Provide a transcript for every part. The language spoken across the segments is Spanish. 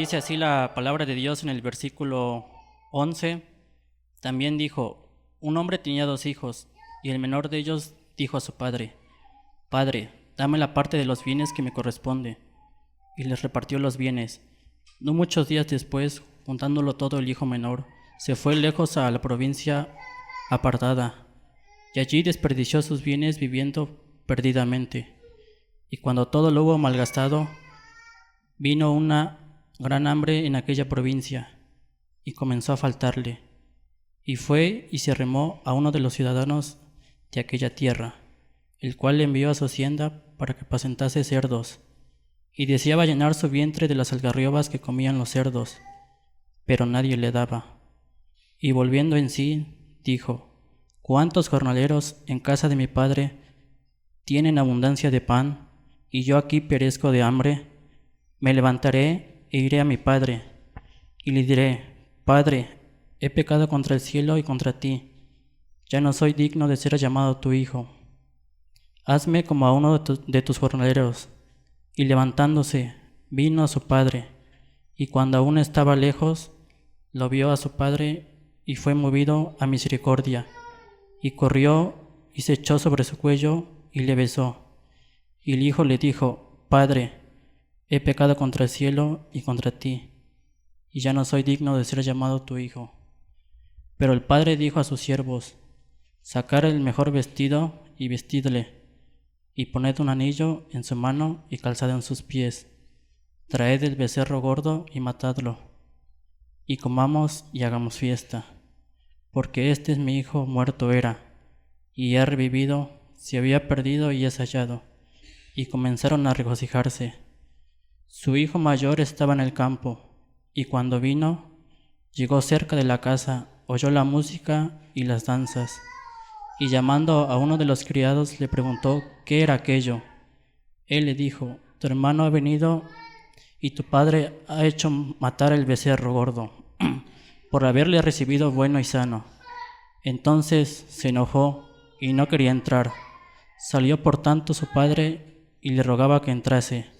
Dice así la palabra de Dios en el versículo 11. También dijo: un hombre tenía 2 hijos, y el menor de ellos dijo a su padre: Padre, dame la parte de los bienes que me corresponde. Y les repartió los bienes. No muchos días después, juntándolo todo, el hijo menor se fue lejos a la provincia apartada, y allí desperdició sus bienes viviendo perdidamente. Y cuando todo lo hubo malgastado, vino una gran hambre en aquella provincia, y comenzó a faltarle. Y fue y se arrimó a uno de los ciudadanos de aquella tierra, el cual le envió a su hacienda para que apacentase cerdos, y deseaba llenar su vientre de las algarrobas que comían los cerdos, pero nadie le daba. Y volviendo en sí, dijo: ¿Cuántos jornaleros en casa de mi padre tienen abundancia de pan, y yo aquí perezco de hambre? Me levantaré e iré a mi padre, y le diré: Padre, he pecado contra el cielo y contra ti. Ya no soy digno de ser llamado tu hijo. Hazme como a uno de tus jornaleros. Y levantándose, vino a su padre, y cuando aún estaba lejos, lo vio a su padre, y fue movido a misericordia, y corrió y se echó sobre su cuello y le besó. Y el hijo le dijo: Padre, he pecado contra el cielo y contra ti, y ya no soy digno de ser llamado tu hijo. Pero el padre dijo a sus siervos: Sacad el mejor vestido y vestidle, y poned un anillo en su mano y calzado en sus pies. Traed el becerro gordo y matadlo, y comamos y hagamos fiesta, porque este es mi hijo, muerto era, y ha revivido, se había perdido y es hallado. Y comenzaron a regocijarse. Su hijo mayor estaba en el campo, y cuando vino, llegó cerca de la casa, oyó la música y las danzas, y llamando a uno de los criados le preguntó qué era aquello. Él le dijo: Tu hermano ha venido, y tu padre ha hecho matar el becerro gordo, por haberle recibido bueno y sano. Entonces se enojó y no quería entrar. Salió por tanto su padre y le rogaba que entrase.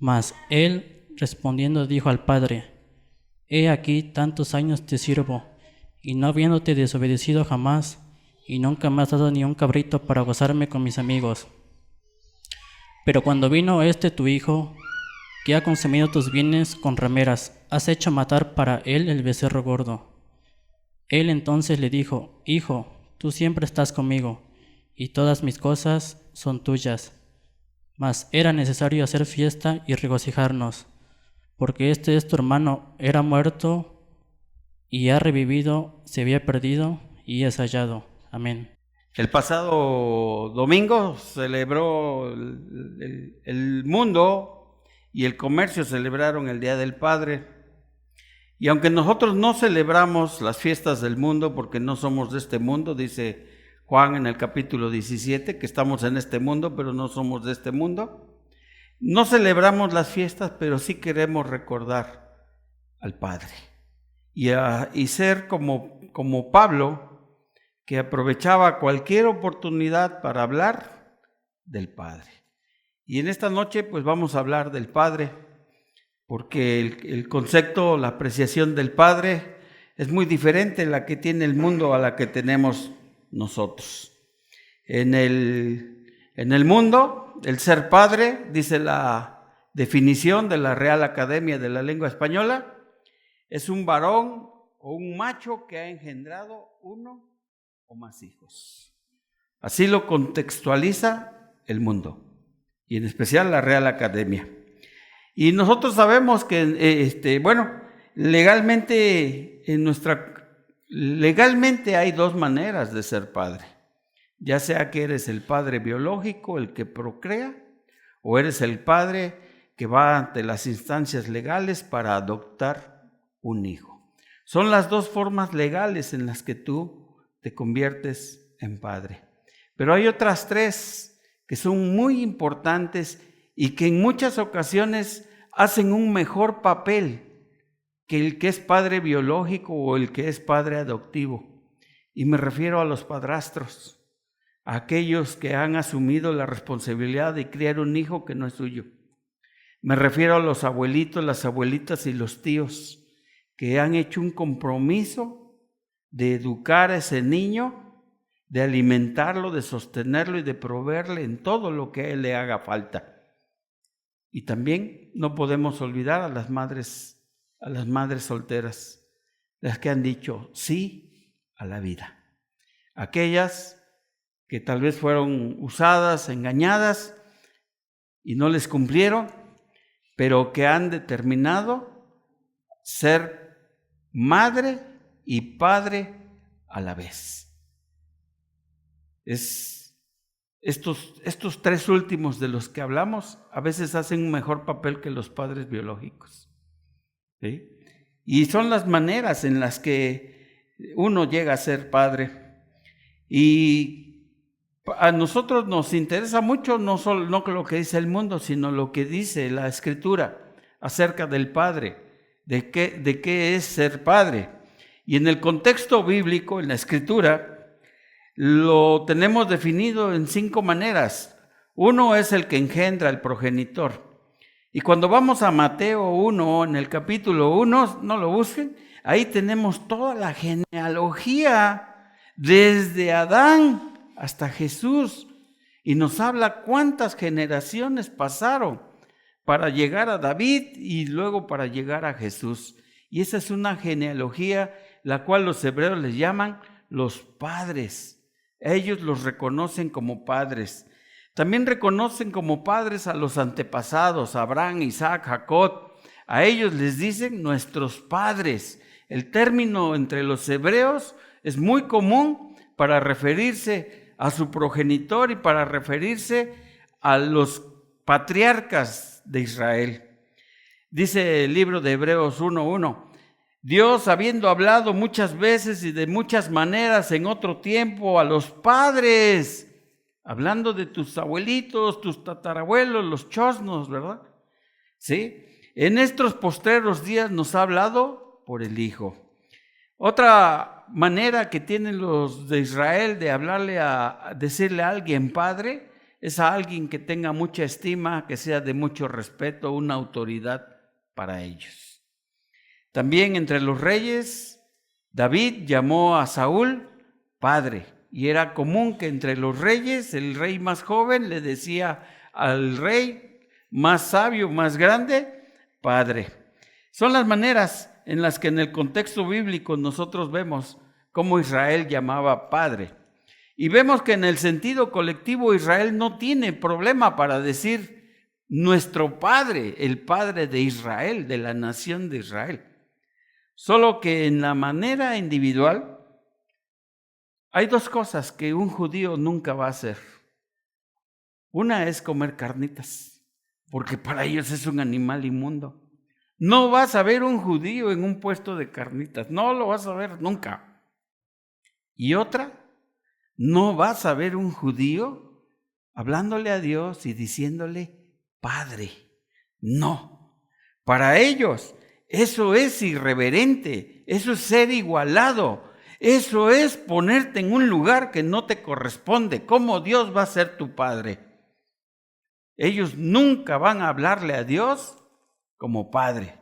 Mas él, respondiendo, dijo al padre: He aquí tantos años te sirvo, y no habiéndote desobedecido jamás, y nunca me has dado ni un cabrito para gozarme con mis amigos. Pero cuando vino tu hijo, que ha consumido tus bienes con rameras, has hecho matar para él el becerro gordo. Él entonces le dijo: Hijo, tú siempre estás conmigo, y todas mis cosas son tuyas. Mas era necesario hacer fiesta y regocijarnos, porque este es tu hermano, era muerto y ha revivido, se había perdido y es hallado. Amén. El pasado domingo celebró el mundo y el comercio celebraron el Día del Padre. Y aunque nosotros no celebramos las fiestas del mundo porque no somos de este mundo, dice Juan en el capítulo 17, que estamos en este mundo, pero no somos de este mundo. No celebramos las fiestas, pero sí queremos recordar al Padre. Y ser como Pablo, que aprovechaba cualquier oportunidad para hablar del Padre. Y en esta noche pues vamos a hablar del Padre, porque el concepto, la apreciación del Padre es muy diferente la que tiene el mundo a la que tenemos nosotros. En el mundo, el ser padre, dice la definición de la Real Academia de la Lengua Española, es un varón o un macho que ha engendrado uno o más hijos. Así lo contextualiza el mundo, y en especial la Real Academia. Y nosotros sabemos que, legalmente hay dos maneras de ser padre. Ya sea que eres el padre biológico, el que procrea, o eres el padre que va ante las instancias legales para adoptar un hijo. Son las dos formas legales en las que tú te conviertes en padre. Pero hay otras tres que son muy importantes y que en muchas ocasiones hacen un mejor papel que el que es padre biológico o el que es padre adoptivo. Y me refiero a los padrastros, a aquellos que han asumido la responsabilidad de criar un hijo que no es suyo. Me refiero a los abuelitos, las abuelitas y los tíos que han hecho un compromiso de educar a ese niño, de alimentarlo, de sostenerlo y de proveerle en todo lo que a él le haga falta. Y también no podemos olvidar a las madres solteras, las que han dicho sí a la vida. Aquellas que tal vez fueron usadas, engañadas y no les cumplieron, pero que han determinado ser madre y padre a la vez. Estos tres últimos de los que hablamos a veces hacen un mejor papel que los padres biológicos, ¿sí? Y son las maneras en las que uno llega a ser padre. Y a nosotros nos interesa mucho no lo que dice el mundo, sino lo que dice la Escritura acerca del padre, de qué es ser padre. Y en el contexto bíblico, en la Escritura, lo tenemos definido en 5 maneras. Uno es el que engendra, el progenitor. Y cuando vamos a Mateo 1, en el capítulo 1, no lo busquen, ahí tenemos toda la genealogía desde Adán hasta Jesús. Y nos habla cuántas generaciones pasaron para llegar a David y luego para llegar a Jesús. Y esa es una genealogía la cual los hebreos les llaman los padres. Ellos los reconocen como padres. También reconocen como padres a los antepasados, Abraham, Isaac, Jacob. A ellos les dicen nuestros padres. El término entre los hebreos es muy común para referirse a su progenitor y para referirse a los patriarcas de Israel. Dice el libro de Hebreos 1:1. Dios, habiendo hablado muchas veces y de muchas maneras en otro tiempo a los padres, hablando de tus abuelitos, tus tatarabuelos, los chosnos, ¿verdad? ¿Sí? En estos postreros días nos ha hablado por el Hijo. Otra manera que tienen los de Israel de decirle a alguien padre, es a alguien que tenga mucha estima, que sea de mucho respeto, una autoridad para ellos. También entre los reyes, David llamó a Saúl padre, y era común que entre los reyes, el rey más joven le decía al rey más sabio, más grande, padre. Son las maneras en las que en el contexto bíblico nosotros vemos cómo Israel llamaba padre. Y vemos que en el sentido colectivo Israel no tiene problema para decir nuestro padre, el padre de Israel, de la nación de Israel. Solo que en la manera individual hay 2 cosas que un judío nunca va a hacer. Una es comer carnitas, porque para ellos es un animal inmundo. No vas a ver un judío en un puesto de carnitas, no lo vas a ver nunca. Y otra, no vas a ver un judío hablándole a Dios y diciéndole Padre. No, para ellos eso es irreverente, eso es ser igualado, eso es ponerte en un lugar que no te corresponde. ¿Cómo Dios va a ser tu Padre? Ellos nunca van a hablarle a Dios como Padre.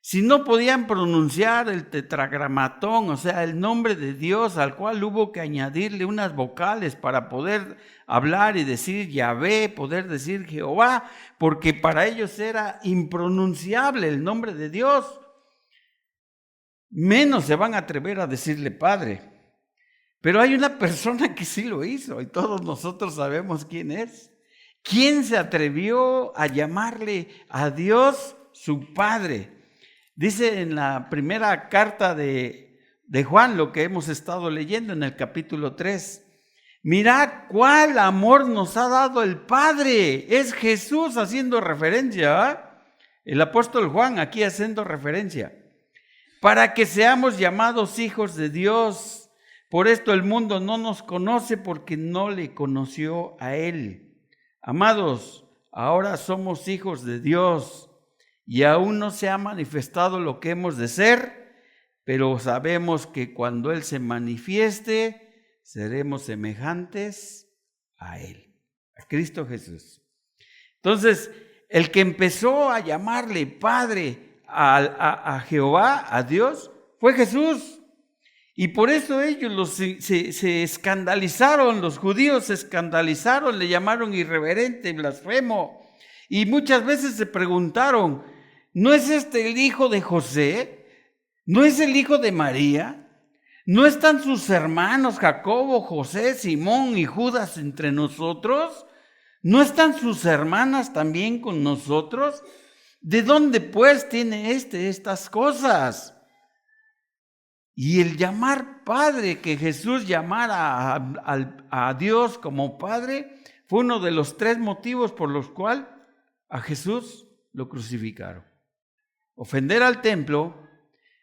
Si no podían pronunciar el tetragramatón, o sea, el nombre de Dios al cual hubo que añadirle unas vocales para poder hablar y decir Yahvé, poder decir Jehová, porque para ellos era impronunciable el nombre de Dios, menos se van a atrever a decirle Padre. Pero hay una persona que sí lo hizo y todos nosotros sabemos quién es. ¿Quién se atrevió a llamarle a Dios su Padre? Dice en la primera carta de Juan, lo que hemos estado leyendo en el capítulo 3, mirad cuál amor nos ha dado el Padre. Es Jesús haciendo referencia, ¿eh? El apóstol Juan aquí haciendo referencia. Para que seamos llamados hijos de Dios. Por esto el mundo no nos conoce porque no le conoció a Él. Amados, ahora somos hijos de Dios. Y aún no se ha manifestado lo que hemos de ser, pero sabemos que cuando Él se manifieste, seremos semejantes a Él, a Cristo Jesús. Entonces, el que empezó a llamarle Padre a Jehová, a Dios, fue Jesús. Y por eso ellos se escandalizaron, los judíos se escandalizaron, le llamaron irreverente, blasfemo. Y muchas veces se preguntaron, ¿no es este el hijo de José? ¿No es el hijo de María? ¿No están sus hermanos Jacobo, José, Simón y Judas entre nosotros? ¿No están sus hermanas también con nosotros? ¿De dónde pues tiene estas cosas? Y el llamar Padre, que Jesús llamara a Dios como Padre, fue uno de los 3 motivos por los cuales a Jesús lo crucificaron. Ofender al templo,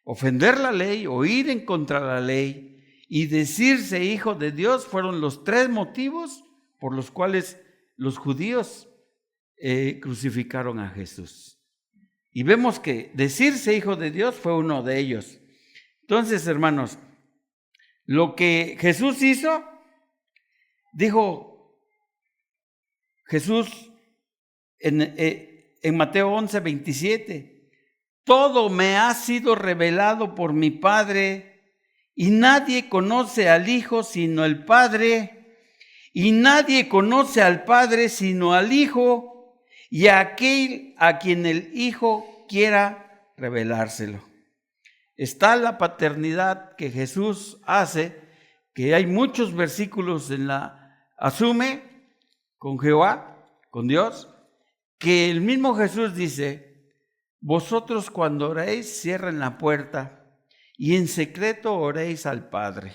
ofender la ley o ir en contra de la ley y decirse hijo de Dios fueron los 3 motivos por los cuales los judíos crucificaron a Jesús. Y vemos que decirse hijo de Dios fue uno de ellos. Entonces, hermanos, lo que Jesús hizo, dijo Jesús en Mateo 11:27, todo me ha sido revelado por mi Padre, y nadie conoce al Hijo sino el Padre, y nadie conoce al Padre sino al Hijo, y a aquel a quien el Hijo quiera revelárselo. Está la paternidad que Jesús hace, que hay muchos versículos asume con Jehová, con Dios, que el mismo Jesús dice, vosotros cuando oréis cierren la puerta y en secreto oréis al Padre.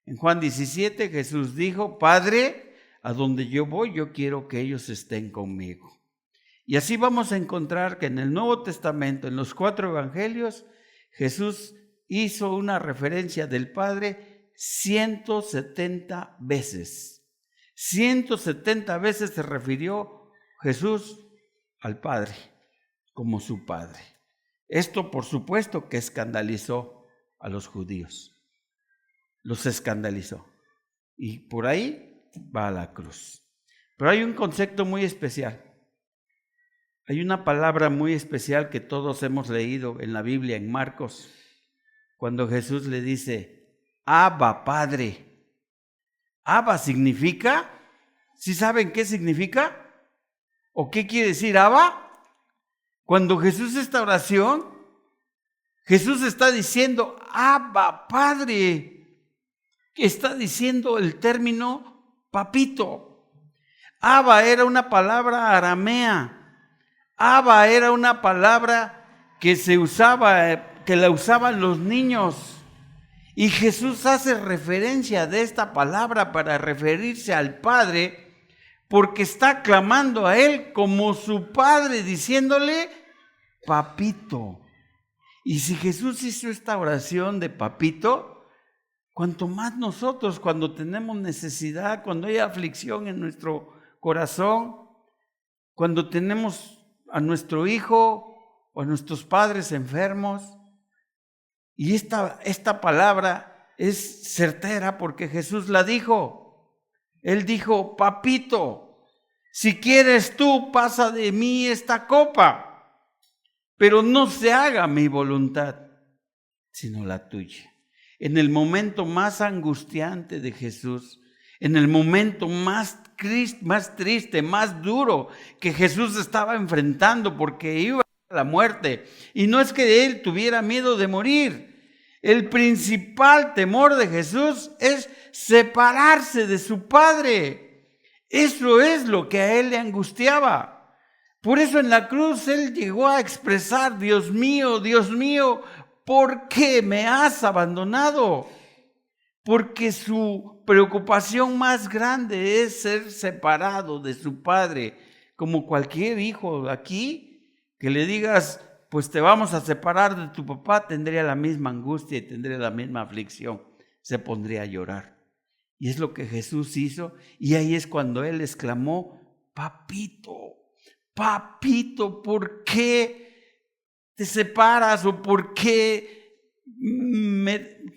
En Juan 17 Jesús dijo, Padre, a donde yo voy yo quiero que ellos estén conmigo. Y así vamos a encontrar que en el Nuevo Testamento, en los 4 evangelios, Jesús hizo una referencia del Padre 170 veces. 170 veces se refirió Jesús al Padre como su Padre. Esto, por supuesto, que escandalizó a los judíos. Los escandalizó. Y por ahí va a la cruz. Pero hay un concepto muy especial. Hay una palabra muy especial que todos hemos leído en la Biblia, en Marcos, cuando Jesús le dice, Abba, Padre. Abba significa, ¿sí saben qué significa? ¿O qué quiere decir Abba? Cuando Jesús esta oración, Jesús está diciendo, Abba, Padre. Está diciendo el término papito. Abba era una palabra aramea. Abba era una palabra que se usaba, que la usaban los niños. Y Jesús hace referencia de esta palabra para referirse al Padre, porque está clamando a Él como su Padre, diciéndole, papito. Y si Jesús hizo esta oración de papito, cuanto más nosotros cuando tenemos necesidad, cuando hay aflicción en nuestro corazón, cuando tenemos a nuestro hijo o a nuestros padres enfermos. Y esta palabra es certera porque Jesús la dijo. Él dijo, papito, si quieres tú, pasa de mí esta copa, pero no se haga mi voluntad, sino la tuya. En el momento más angustiante de Jesús, en el momento más triste, más duro que Jesús estaba enfrentando porque iba a la muerte. Y no es que él tuviera miedo de morir. El principal temor de Jesús es separarse de su Padre. Eso es lo que a él le angustiaba. Por eso en la cruz él llegó a expresar, Dios mío, ¿por qué me has abandonado? Porque su preocupación más grande es ser separado de su Padre. Como cualquier hijo aquí, que le digas, pues te vamos a separar de tu papá, tendría la misma angustia y tendría la misma aflicción. Se pondría a llorar. Y es lo que Jesús hizo. Y ahí es cuando Él exclamó, papito, papito, ¿por qué te separas o por qué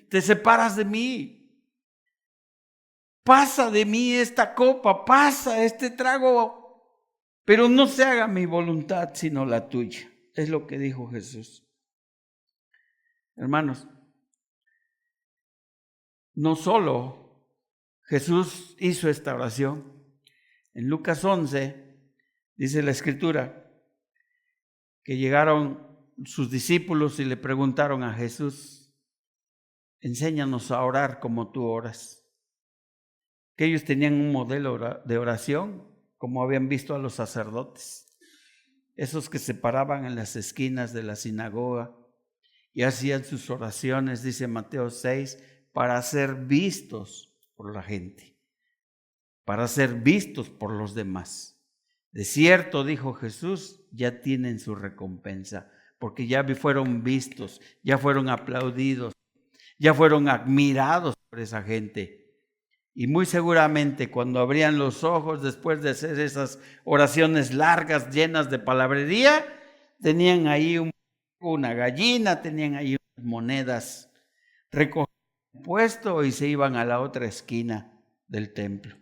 te separas de mí? Pasa de mí esta copa, pasa este trago, pero no se haga mi voluntad sino la tuya. Es lo que dijo Jesús. Hermanos, no solo Jesús hizo esta oración. En Lucas 11 dice la Escritura que llegaron sus discípulos y le preguntaron a Jesús: enséñanos a orar como tú oras. Que ellos tenían un modelo de oración, como habían visto a los sacerdotes, esos que se paraban en las esquinas de la sinagoga y hacían sus oraciones, dice Mateo 6, para ser vistos por la gente, para ser vistos por los demás. De cierto, dijo Jesús, ya tienen su recompensa, porque ya fueron vistos, ya fueron aplaudidos, ya fueron admirados por esa gente. Y muy seguramente cuando abrían los ojos después de hacer esas oraciones largas, llenas de palabrería, tenían ahí una gallina, tenían ahí unas monedas, recogían el puesto y se iban a la otra esquina del templo,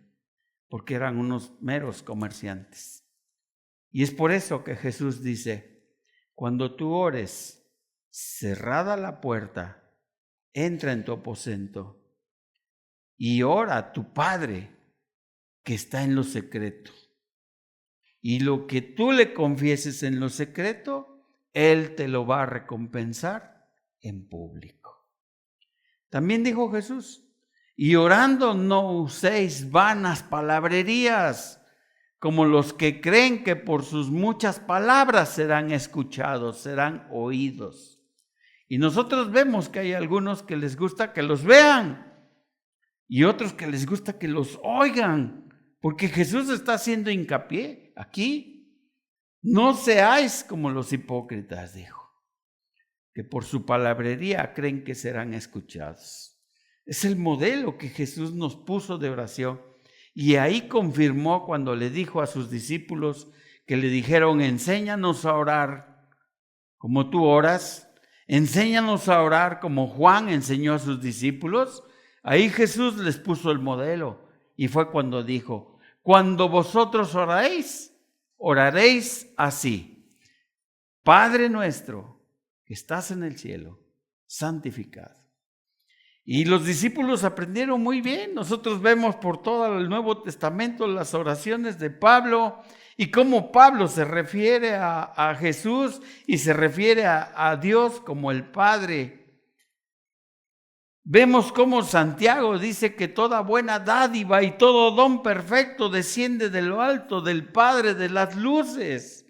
porque eran unos meros comerciantes. Y es por eso que Jesús dice: cuando tú ores, cerrada la puerta, entra en tu aposento y ora a tu Padre que está en lo secreto. Y lo que tú le confieses en lo secreto, Él te lo va a recompensar en público. También dijo Jesús: y orando no uséis vanas palabrerías, como los que creen que por sus muchas palabras serán escuchados, serán oídos. Y nosotros vemos que hay algunos que les gusta que los vean y otros que les gusta que los oigan, porque Jesús está haciendo hincapié aquí. No seáis como los hipócritas, dijo, que por su palabrería creen que serán escuchados. Es el modelo que Jesús nos puso de oración. Y ahí confirmó cuando le dijo a sus discípulos que le dijeron: enséñanos a orar como tú oras, enséñanos a orar como Juan enseñó a sus discípulos. Ahí Jesús les puso el modelo y fue cuando dijo: cuando vosotros oraréis, oraréis así: Padre nuestro que estás en el cielo, santificado. Y los discípulos aprendieron muy bien. Nosotros vemos por todo el Nuevo Testamento las oraciones de Pablo y cómo Pablo se refiere a Jesús y se refiere a Dios como el Padre. Vemos cómo Santiago dice que toda buena dádiva y todo don perfecto desciende de lo alto, del Padre de las luces.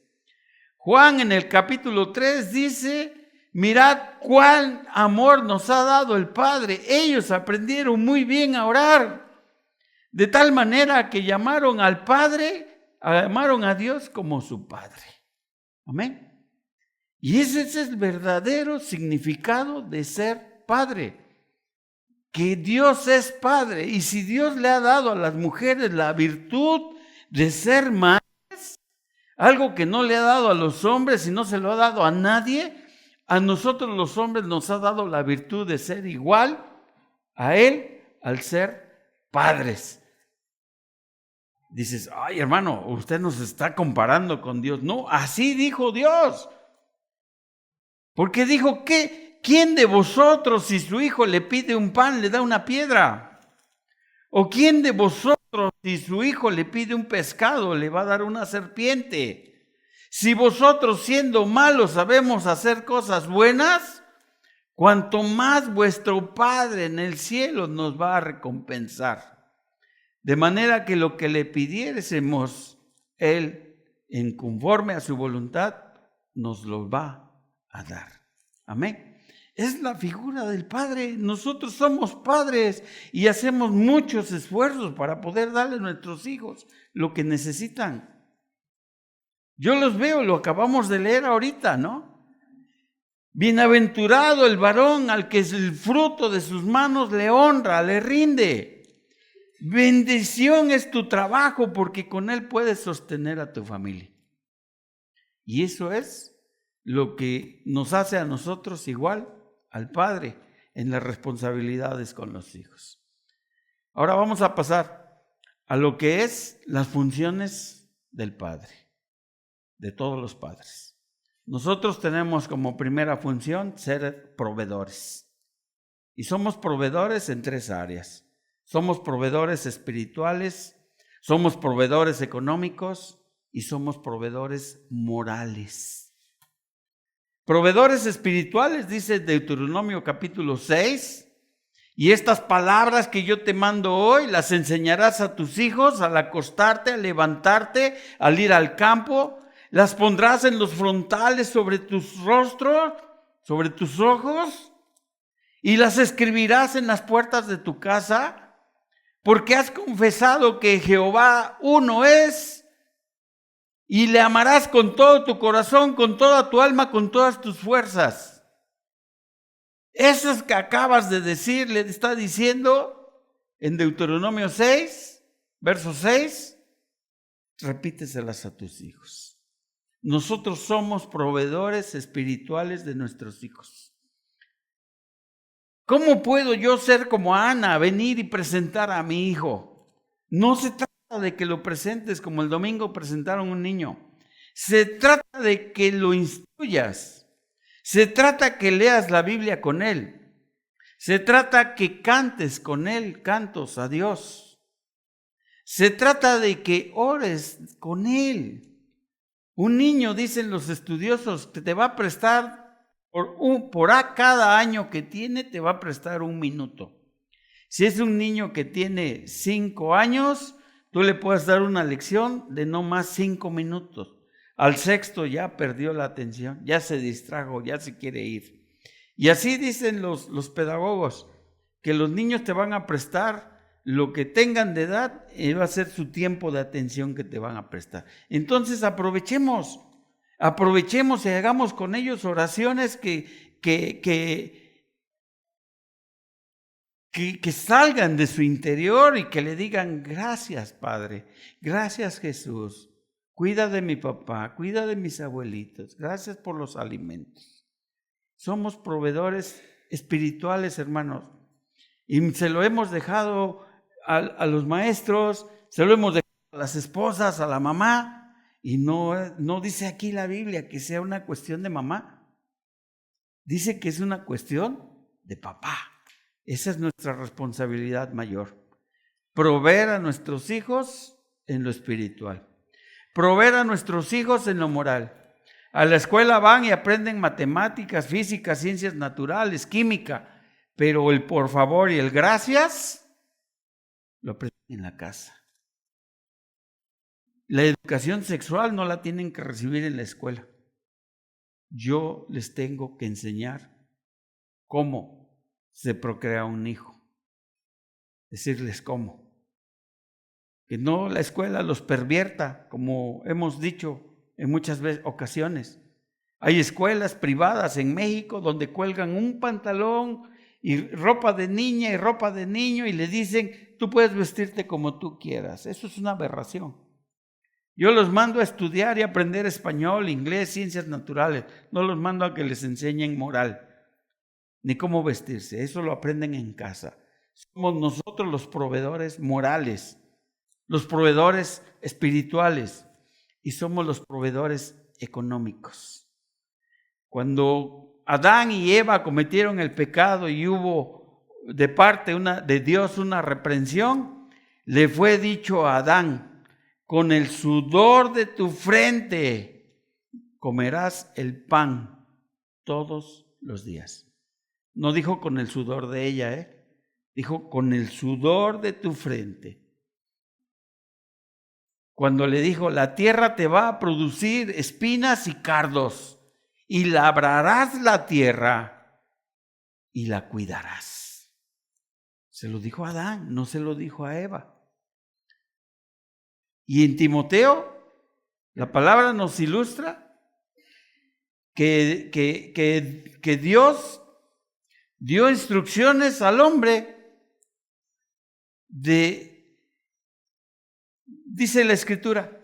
Juan en el capítulo 3 dice: mirad cuál amor nos ha dado el Padre. Ellos aprendieron muy bien a orar, de tal manera que llamaron al Padre, llamaron a Dios como su Padre. Amén. Y ese es el verdadero significado de ser padre, que Dios es Padre. Y si Dios le ha dado a las mujeres la virtud de ser madres, algo que no le ha dado a los hombres y no se lo ha dado a nadie, a nosotros los hombres nos ha dado la virtud de ser igual a Él al ser padres. Dices: ay, hermano, usted nos está comparando con Dios. No, así dijo Dios. Porque dijo que ¿quién de vosotros, si su hijo le pide un pan, le da una piedra? ¿O quién de vosotros, si su hijo le pide un pescado, le va a dar una serpiente? Si vosotros, siendo malos, sabemos hacer cosas buenas, cuanto más vuestro Padre en el cielo nos va a recompensar. De manera que lo que le pidiésemos, Él, en conforme a su voluntad, nos lo va a dar. Amén. Es la figura del Padre. Nosotros somos padres y hacemos muchos esfuerzos para poder darle a nuestros hijos lo que necesitan. Yo los veo, lo acabamos de leer ahorita, ¿no? Bienaventurado el varón al que el fruto de sus manos le honra, le rinde. Bendición es tu trabajo porque con él puedes sostener a tu familia. Y eso es lo que nos hace a nosotros igual al Padre en las responsabilidades con los hijos. Ahora vamos a pasar a lo que es las funciones del Padre. de todos los padres. Nosotros tenemos como primera función ser proveedores. Y somos proveedores en 3 áreas. Somos proveedores espirituales, somos proveedores económicos y somos proveedores morales. Proveedores espirituales, dice Deuteronomio capítulo 6, y estas palabras que yo te mando hoy las enseñarás a tus hijos al acostarte, al levantarte, al ir al campo, las pondrás en los frontales sobre tus rostros, sobre tus ojos, y las escribirás en las puertas de tu casa, porque has confesado que Jehová uno es, y le amarás con todo tu corazón, con toda tu alma, con todas tus fuerzas. Esas que acabas de decir, le está diciendo en Deuteronomio 6, verso 6, repíteselas a tus hijos. Nosotros somos proveedores espirituales de nuestros hijos. ¿Cómo puedo yo ser como Ana, venir y presentar a mi hijo? No se trata de que lo presentes como el domingo presentaron un niño. Se trata de que lo instruyas. Se trata que leas la Biblia con él. Se trata que cantes con él cantos a Dios. Se trata de que ores con él. Un niño, dicen los estudiosos, que te va a prestar cada año que tiene, te va a prestar 1 minuto. Si es un niño que tiene 5 años, tú le puedes dar una lección de no más 5 minutos. Al 6º ya perdió la atención, ya se distrajo, ya se quiere ir. Y así dicen los pedagogos, que los niños te van a prestar lo que tengan de edad, va a ser su tiempo de atención que te van a prestar. Entonces aprovechemos y hagamos con ellos oraciones que salgan de su interior y que le digan: gracias, Padre, gracias, Jesús, cuida de mi papá, cuida de mis abuelitos, gracias por los alimentos. Somos proveedores espirituales, hermanos, y se lo hemos dejado a los maestros, se lo hemos dejado a las esposas, a la mamá. Y no dice aquí la Biblia que sea una cuestión de mamá. Dice que es una cuestión de papá. Esa es nuestra responsabilidad mayor. Proveer a nuestros hijos en lo espiritual. Proveer a nuestros hijos en lo moral. A la escuela van y aprenden matemáticas, física, ciencias naturales, química. Pero el por favor y el gracias lo aprenden en la casa. La educación sexual no la tienen que recibir en la escuela. Yo les tengo que enseñar cómo se procrea un hijo. Decirles cómo. Que no la escuela los pervierta, como hemos dicho en muchas ocasiones. Hay escuelas privadas en México donde cuelgan un pantalón y ropa de niña y ropa de niño y le dicen: tú puedes vestirte como tú quieras. Eso es una aberración. Yo los mando a estudiar y aprender español, inglés, ciencias naturales. No los mando a que les enseñen moral, ni cómo vestirse. Eso lo aprenden en casa. Somos nosotros los proveedores morales, los proveedores espirituales y somos los proveedores económicos. Cuando Adán y Eva cometieron el pecado y hubo de parte de Dios una reprensión, le fue dicho a Adán: con el sudor de tu frente comerás el pan todos los días. No dijo con el sudor de ella, dijo con el sudor de tu frente. Cuando le dijo: la tierra te va a producir espinas y cardos, y labrarás la tierra y la cuidarás. Se lo dijo a Adán, no se lo dijo a Eva. Y en Timoteo, la palabra nos ilustra que Dios dio instrucciones al hombre dice la Escritura,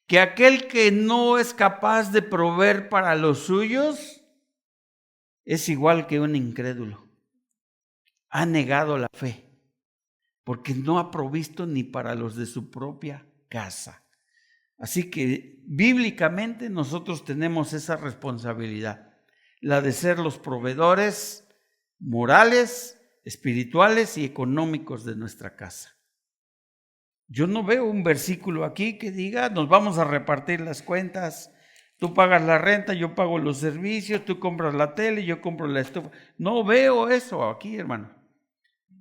que aquel que no es capaz de proveer para los suyos es igual que un incrédulo. Ha negado la fe, porque no ha provisto ni para los de su propia casa. Así que bíblicamente nosotros tenemos esa responsabilidad, la de ser los proveedores morales, espirituales y económicos de nuestra casa. Yo no veo un versículo aquí que diga, nos vamos a repartir las cuentas, tú pagas la renta, yo pago los servicios, tú compras la tele, yo compro la estufa. No veo eso aquí, hermano.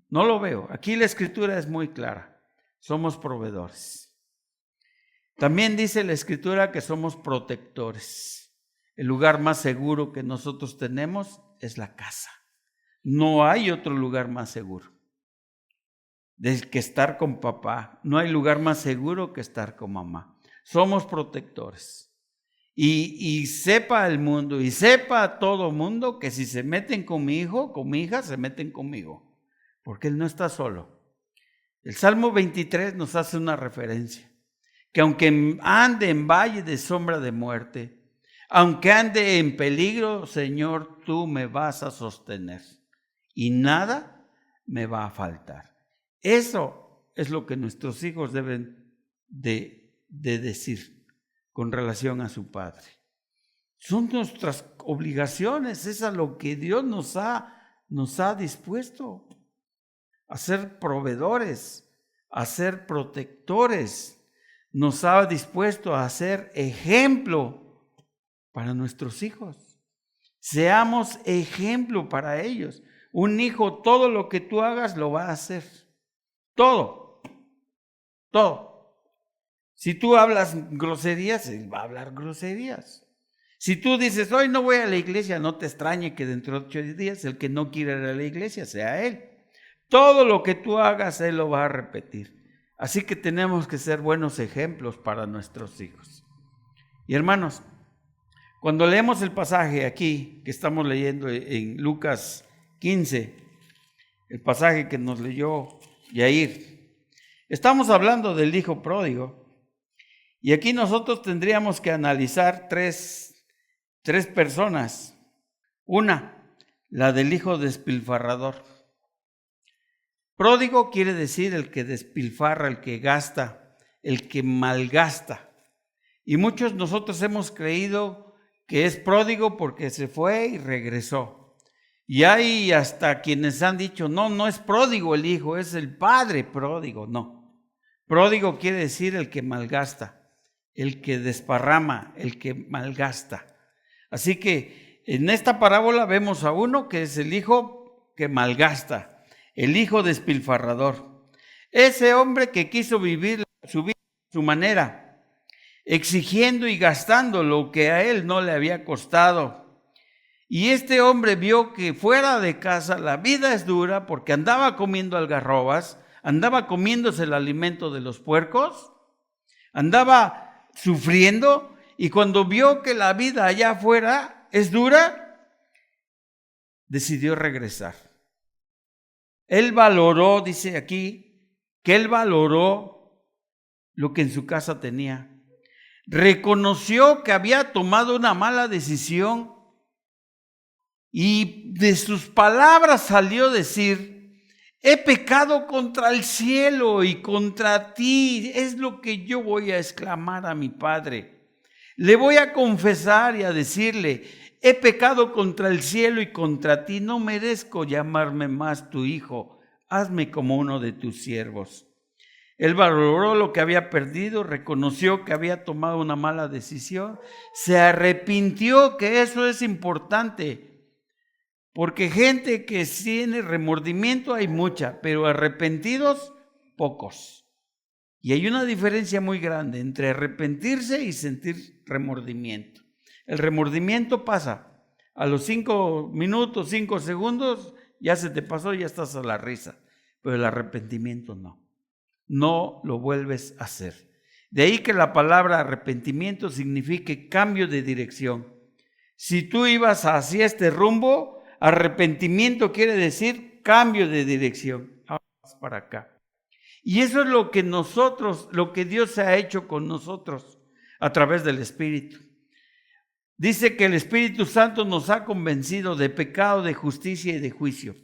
No lo veo. Aquí la escritura es muy clara. Somos proveedores. También dice la escritura que somos protectores. El lugar más seguro que nosotros tenemos es la casa. No hay otro lugar más seguro que estar con papá. No hay lugar más seguro que estar con mamá. Somos protectores. Y sepa el mundo y sepa todo mundo que si se meten con mi hijo, con mi hija, se meten conmigo. Porque él no está solo. El Salmo 23 nos hace una referencia. Que aunque ande en valle de sombra de muerte, aunque ande en peligro, Señor, tú me vas a sostener y nada me va a faltar. Eso es lo que nuestros hijos deben de decir con relación a su padre. Son nuestras obligaciones, es a lo que Dios nos ha dispuesto, a ser proveedores, a ser protectores. Nos ha dispuesto a ser ejemplo para nuestros hijos. Seamos ejemplo para ellos. Un hijo, todo lo que tú hagas lo va a hacer. Todo. Si tú hablas groserías, él va a hablar groserías. Si tú dices, hoy no voy a la iglesia, no te extrañe que dentro de 8 días el que no quiera ir a la iglesia sea él. Todo lo que tú hagas, él lo va a repetir. Así que tenemos que ser buenos ejemplos para nuestros hijos. Y hermanos, cuando leemos el pasaje aquí que estamos leyendo en Lucas 15, el pasaje que nos leyó Yair, estamos hablando del hijo pródigo. Y aquí nosotros tendríamos que analizar tres personas. Una, la del hijo despilfarrador. Pródigo quiere decir el que despilfarra, el que gasta, el que malgasta. Y muchos nosotros hemos creído que es pródigo porque se fue y regresó. Y hay hasta quienes han dicho, no es pródigo el hijo, es el padre pródigo. No, pródigo quiere decir el que malgasta, el que desparrama, el que malgasta. Así que en esta parábola vemos a uno que es el hijo que malgasta. El hijo despilfarrador, ese hombre que quiso vivir su vida a su manera, exigiendo y gastando lo que a él no le había costado. Y este hombre vio que fuera de casa la vida es dura porque andaba comiendo algarrobas, andaba comiéndose el alimento de los puercos, andaba sufriendo, y cuando vio que la vida allá afuera es dura, decidió regresar. Él valoró, dice aquí, que él valoró lo que en su casa tenía. Reconoció que había tomado una mala decisión y de sus palabras salió decir, he pecado contra el cielo y contra ti. Es lo que yo voy a exclamar a mi padre. Le voy a confesar y a decirle, he pecado contra el cielo y contra ti, no merezco llamarme más tu hijo, hazme como uno de tus siervos. Él valoró lo que había perdido, reconoció que había tomado una mala decisión, se arrepintió, que eso es importante, porque gente que tiene remordimiento hay mucha, pero arrepentidos pocos. Y hay una diferencia muy grande entre arrepentirse y sentir remordimiento. El remordimiento pasa, a los 5 minutos, 5 segundos, ya se te pasó, ya estás a la risa. Pero el arrepentimiento no lo vuelves a hacer. De ahí que la palabra arrepentimiento signifique cambio de dirección. Si tú ibas hacia este rumbo, arrepentimiento quiere decir cambio de dirección. Ahora vas para acá. Y eso es lo que Dios ha hecho con nosotros a través del Espíritu. Dice que el Espíritu Santo nos ha convencido de pecado, de justicia y de juicio.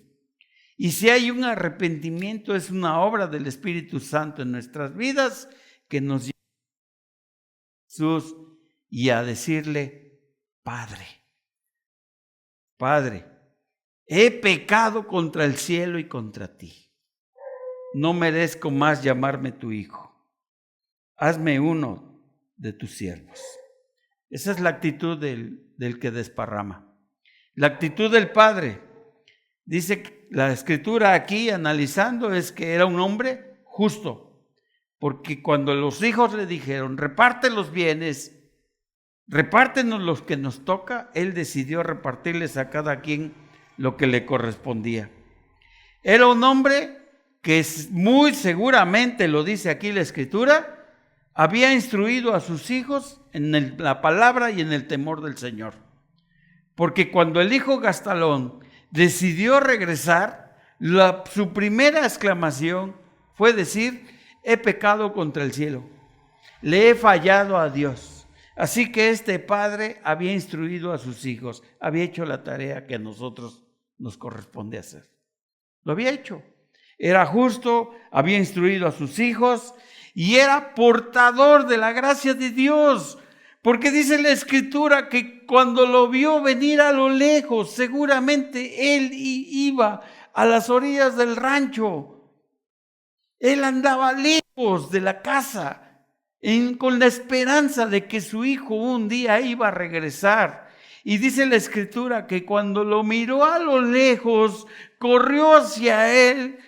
Y si hay un arrepentimiento, es una obra del Espíritu Santo en nuestras vidas que nos lleva Jesús y a decirle: Padre, Padre, he pecado contra el cielo y contra ti. No merezco más llamarme tu hijo. Hazme uno de tus siervos. Esa es la actitud del que desparrama. La actitud del Padre, dice la Escritura aquí analizando, es que era un hombre justo. Porque cuando los hijos le dijeron: reparte los bienes, repártenos los que nos toca, él decidió repartirles a cada quien lo que le correspondía. Era un hombre que muy seguramente, lo dice aquí la Escritura, había instruido a sus hijos en la palabra y en el temor del Señor. Porque cuando el hijo Gastalón decidió regresar, su primera exclamación fue decir: he pecado contra el cielo, le he fallado a Dios. Así que este padre había instruido a sus hijos, había hecho la tarea que a nosotros nos corresponde hacer. Lo había hecho. Era justo, había instruido a sus hijos y era portador de la gracia de Dios. Porque dice la Escritura que cuando lo vio venir a lo lejos, seguramente él iba a las orillas del rancho. Él andaba lejos de la casa con la esperanza de que su hijo un día iba a regresar. Y dice la Escritura que cuando lo miró a lo lejos, corrió hacia él,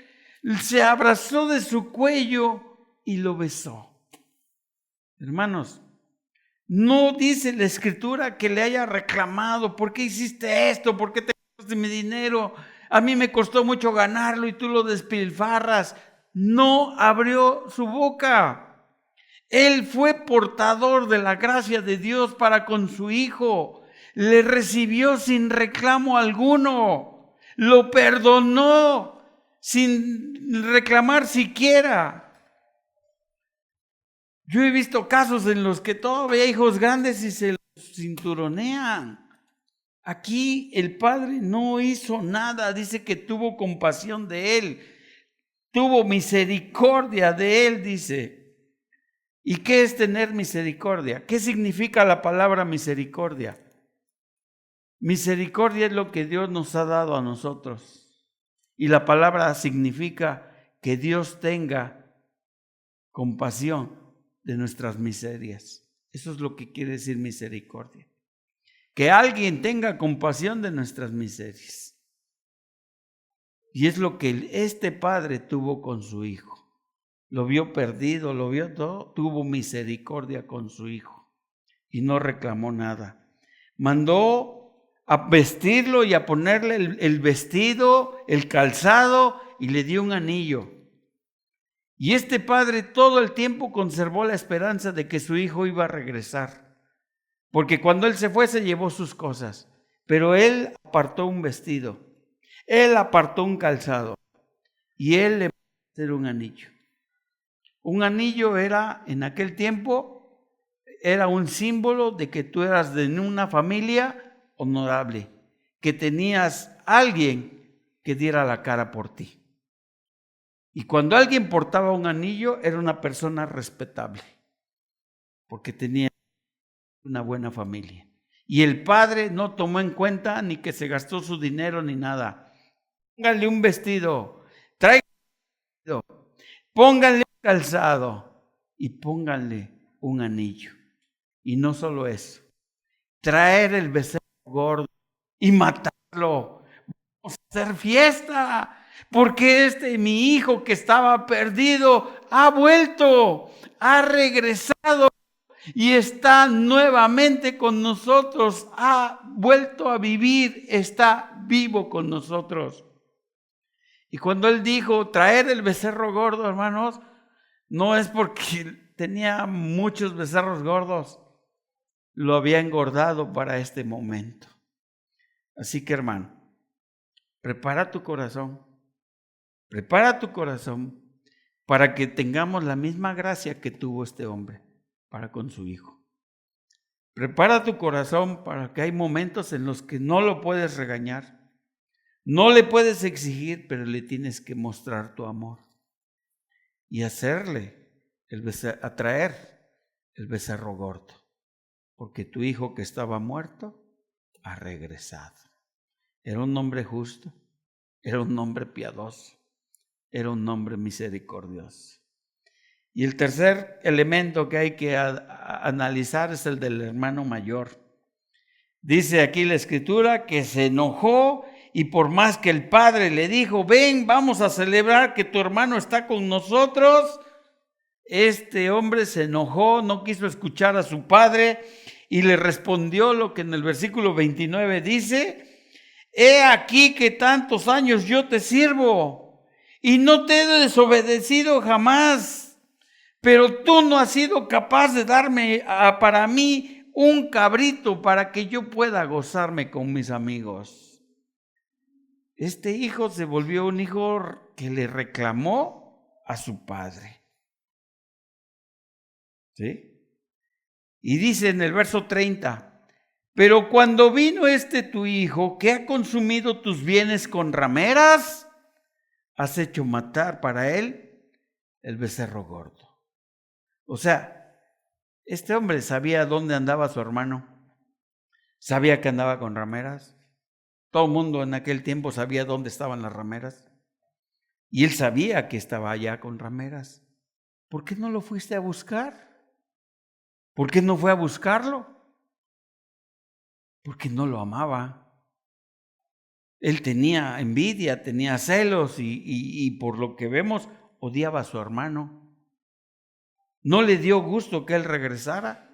se abrazó de su cuello y lo besó. Hermanos, no dice la Escritura que le haya reclamado: ¿por qué hiciste esto? ¿Por qué te gastaste mi dinero? A mí me costó mucho ganarlo y tú lo despilfarras. No abrió su boca. Él fue portador de la gracia de Dios para con su hijo. Le recibió sin reclamo alguno. Lo perdonó sin reclamar siquiera. Yo he visto casos en los que todavía hay hijos grandes y se los cinturonean. Aquí el padre no hizo nada. Dice que tuvo compasión de él. Tuvo misericordia de él, dice. ¿Y qué es tener misericordia? ¿Qué significa la palabra misericordia? Misericordia es lo que Dios nos ha dado a nosotros. Y la palabra significa que Dios tenga compasión de nuestras miserias. Eso es lo que quiere decir misericordia. Que alguien tenga compasión de nuestras miserias. Y es lo que este padre tuvo con su hijo. Lo vio perdido, lo vio todo, tuvo misericordia con su hijo y no reclamó nada. Mandó a vestirlo y a ponerle el vestido, el calzado, y le dio un anillo. Y este padre todo el tiempo conservó la esperanza de que su hijo iba a regresar. Porque cuando él se fue se llevó sus cosas, pero él apartó un vestido, él apartó un calzado y él le mandó a hacer un anillo. Un anillo era, en aquel tiempo, era un símbolo de que tú eras de una familia honorable, que tenías alguien que diera la cara por ti. Y cuando alguien portaba un anillo, era una persona respetable, porque tenía una buena familia. Y el padre no tomó en cuenta ni que se gastó su dinero ni nada. Pónganle un vestido, traigan un vestido, pónganle un calzado y pónganle un anillo. Y no solo eso, traer el becerro gordo y matarlo. Vamos a hacer fiesta, porque mi hijo que estaba perdido ha vuelto, ha regresado y está nuevamente con nosotros, ha vuelto a vivir, está vivo con nosotros. Y cuando él dijo traer el becerro gordo, hermanos, no es porque tenía muchos becerros gordos, lo había engordado para este momento. Así que, hermano, prepara tu corazón para que tengamos la misma gracia que tuvo este hombre para con su hijo. Prepara tu corazón para que hay momentos en los que no lo puedes regañar, no le puedes exigir, pero le tienes que mostrar tu amor y hacerle atraer el becerro gordo, porque tu hijo que estaba muerto ha regresado. Era un hombre justo, era un hombre piadoso, era un hombre misericordioso. Y el tercer elemento que hay que analizar es el del hermano mayor. Dice aquí la escritura que se enojó, y por más que el padre le dijo, ven, vamos a celebrar que tu hermano está con nosotros, este hombre se enojó, no quiso escuchar a su padre y le respondió lo que en el versículo 29 dice: he aquí que tantos años yo te sirvo y no te he desobedecido jamás, pero tú no has sido capaz de darme para mí un cabrito para que yo pueda gozarme con mis amigos. Este hijo se volvió un hijo que le reclamó a su padre. ¿Sí? Y dice en el verso 30, pero cuando vino tu hijo, que ha consumido tus bienes con rameras, has hecho matar para él el becerro gordo. O sea, este hombre sabía dónde andaba su hermano, sabía que andaba con rameras. Todo el mundo en aquel tiempo sabía dónde estaban las rameras. Y él sabía que estaba allá con rameras. ¿Por qué no lo fuiste a buscar? ¿Por qué no fue a buscarlo? Porque no lo amaba. Él tenía envidia, tenía celos y por lo que vemos odiaba a su hermano. No le dio gusto que él regresara.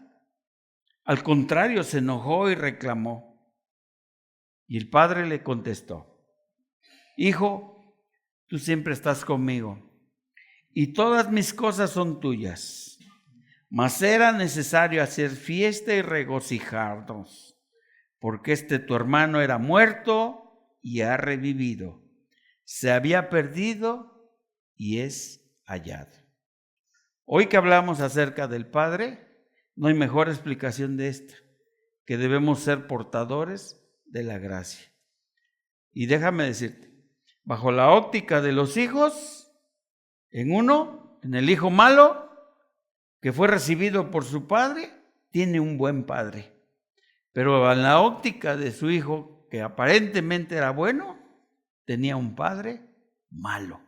Al contrario, se enojó y reclamó. Y el padre le contestó: hijo, tú siempre estás conmigo y todas mis cosas son tuyas, mas era necesario hacer fiesta y regocijarnos, porque tu hermano era muerto y ha revivido, se había perdido y es hallado. Hoy que hablamos acerca del Padre, no hay mejor explicación de esta, que debemos ser portadores de la gracia. Y déjame decirte, bajo la óptica de los hijos, en el hijo malo, que fue recibido por su padre, tiene un buen padre. Pero en la óptica de su hijo, que aparentemente era bueno, tenía un padre malo.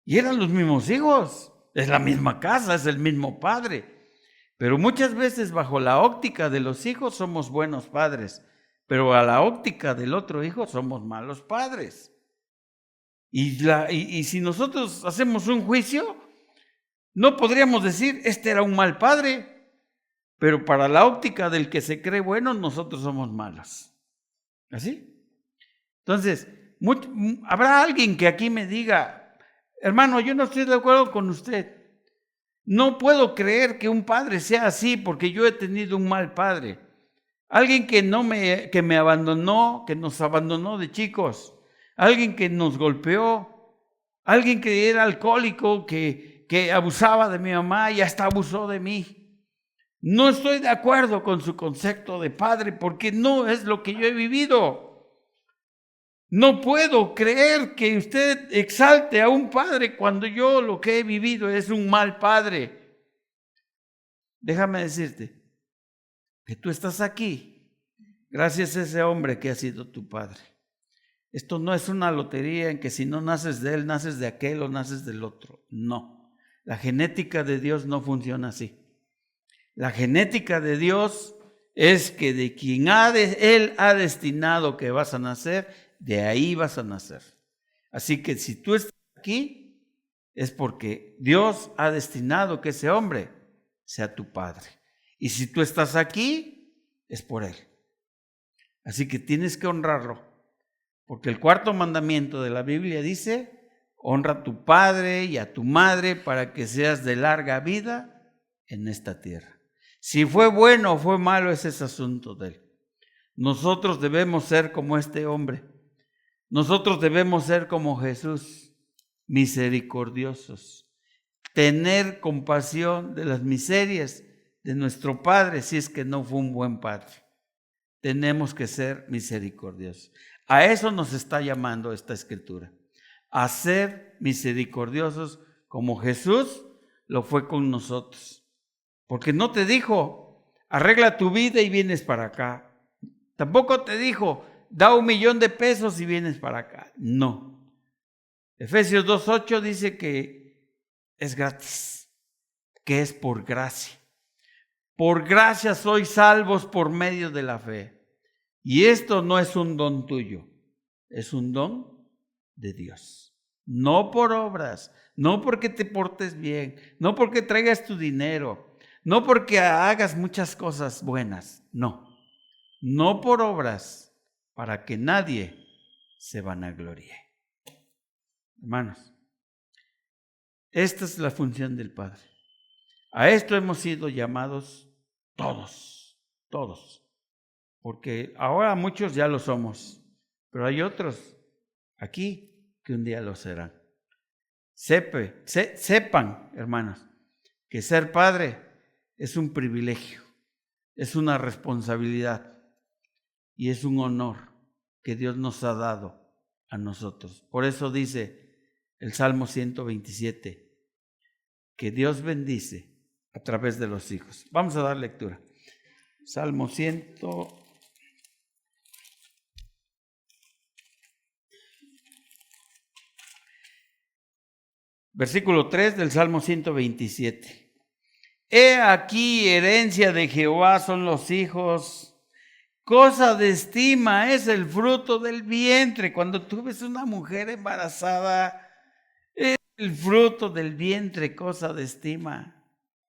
Y eran los mismos hijos, es la misma casa, es el mismo padre. Pero muchas veces bajo la óptica de los hijos somos buenos padres, pero a la óptica del otro hijo somos malos padres. Y si nosotros hacemos un juicio, no podríamos decir, era un mal padre, pero para la óptica del que se cree bueno, nosotros somos malos. ¿Así? Entonces, habrá alguien que aquí me diga, hermano, yo no estoy de acuerdo con usted. No puedo creer que un padre sea así porque yo he tenido un mal padre. Alguien que me abandonó, que nos abandonó de chicos. Alguien que nos golpeó. Alguien que era alcohólico, que abusaba de mi mamá y hasta abusó de mí. No estoy de acuerdo con su concepto de padre porque no es lo que yo he vivido. No puedo creer que usted exalte a un padre cuando yo lo que he vivido es un mal padre. Déjame decirte que tú estás aquí gracias a ese hombre que ha sido tu padre. Esto no es una lotería en que si no naces de él, naces de aquel o naces del otro. No, la genética de Dios no funciona así. La genética de Dios es que de quien Él ha destinado que vas a nacer, de ahí vas a nacer. Así que si tú estás aquí, es porque Dios ha destinado que ese hombre sea tu padre. Y si tú estás aquí, es por Él. Así que tienes que honrarlo. Porque el cuarto mandamiento de la Biblia dice, honra a tu padre y a tu madre para que seas de larga vida en esta tierra. Si fue bueno o fue malo, ese es asunto de Él. Nosotros debemos ser como este hombre. Nosotros debemos ser como Jesús, misericordiosos. Tener compasión de las miserias de nuestro Padre si es que no fue un buen Padre. Tenemos que ser misericordiosos. A eso nos está llamando esta escritura. A ser misericordiosos como Jesús lo fue con nosotros. Porque no te dijo, arregla tu vida y vienes para acá. Tampoco te dijo, da $1,000,000 y vienes para acá. No. Efesios 2:8 dice que es gratis, que es por gracia. Por gracia sois salvos por medio de la fe. Y esto no es un don tuyo, es un don de Dios. No por obras, no porque te portes bien, no porque traigas tu dinero, no porque hagas muchas cosas buenas, no. No por obras, para que nadie se vanaglorie. Hermanos, esta es la función del Padre. A esto hemos sido llamados todos. Porque ahora muchos ya lo somos, pero hay otros aquí que un día lo serán. Sepan, hermanos, que ser padre es un privilegio, es una responsabilidad y es un honor que Dios nos ha dado a nosotros. Por eso dice el Salmo 127, que Dios bendice a través de los hijos. Vamos a dar lectura. Salmo 100. Versículo 3 del Salmo 127. He aquí, herencia de Jehová son los hijos, cosa de estima es el fruto del vientre. Cuando tú ves una mujer embarazada, es el fruto del vientre, cosa de estima.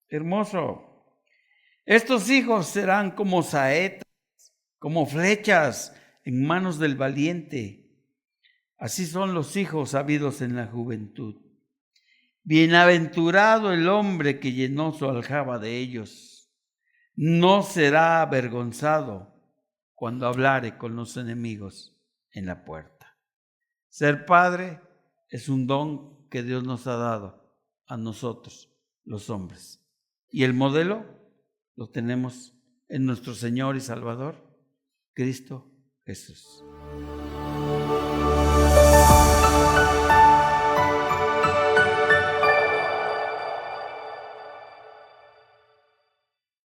Hermoso. Estos hijos serán como saetas, como flechas en manos del valiente. Así son los hijos habidos en la juventud. Bienaventurado el hombre que llenó su aljaba de ellos. No será avergonzado cuando hablare con los enemigos en la puerta. Ser padre es un don que Dios nos ha dado a nosotros, los hombres. Y el modelo lo tenemos en nuestro Señor y Salvador, Cristo Jesús.